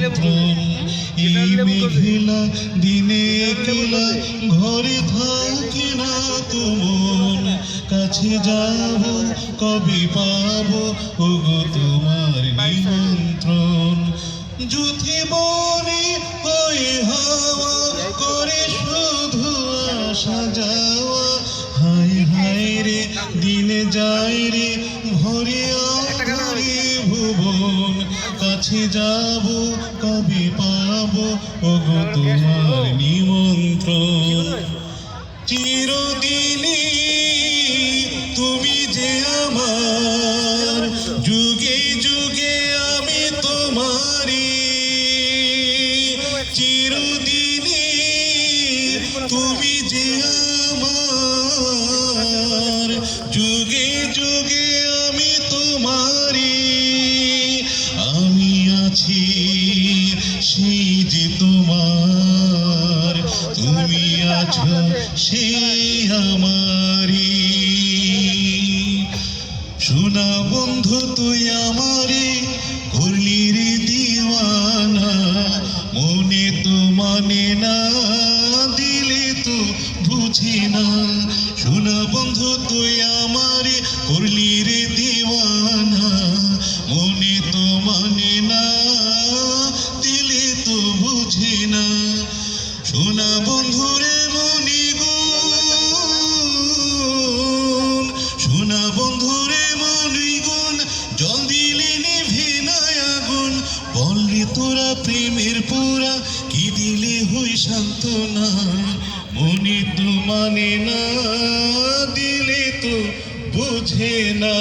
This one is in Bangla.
নিমন্ত্রণ। এই মেঘলা দিনে একলা ঘরে থাকে না তুমন, কাছে যাব কবে পাবো ওগো তোমার নিমন্ত্রণ। যুথি বনে হয়ে হাওয়া করে শুধু আসা যাওয়া, হায় হায় রে দিনে যায় রে ভরে আধারে ভুবন, কাছে যাব কবে পাবো ওগো তোমার নিমন্ত্রণ। চিরদিনই তুমি যে আমার, যুগে যুগে আমি তোমারই। চিরদিনই তুমি যে আমার, যুগে যুগে আমি তোমারই। আমি আছি সেই যে তোমার, তুমি আছো সেই আমারই। শোনা বন্ধু তুই আমারে করলি রে দিওয়ানা, মনে তো মানে না দিলে তো বুঝি না। শোনা বন্ধু তুই আমারে করলি রে দিওয়ানা, মনে তো মানে না দিলে তো বুঝি না। শোনা বন্ধুরে মনি গুণ, শোনা বন্ধুরে মনি গুণ, জল দিলে নিভে না আগুন। বললি তোরা প্রেমের পোড়া কি দিলে হই সান্ত্বনা, মনে তো মানে না দিলে তো বোঝে না।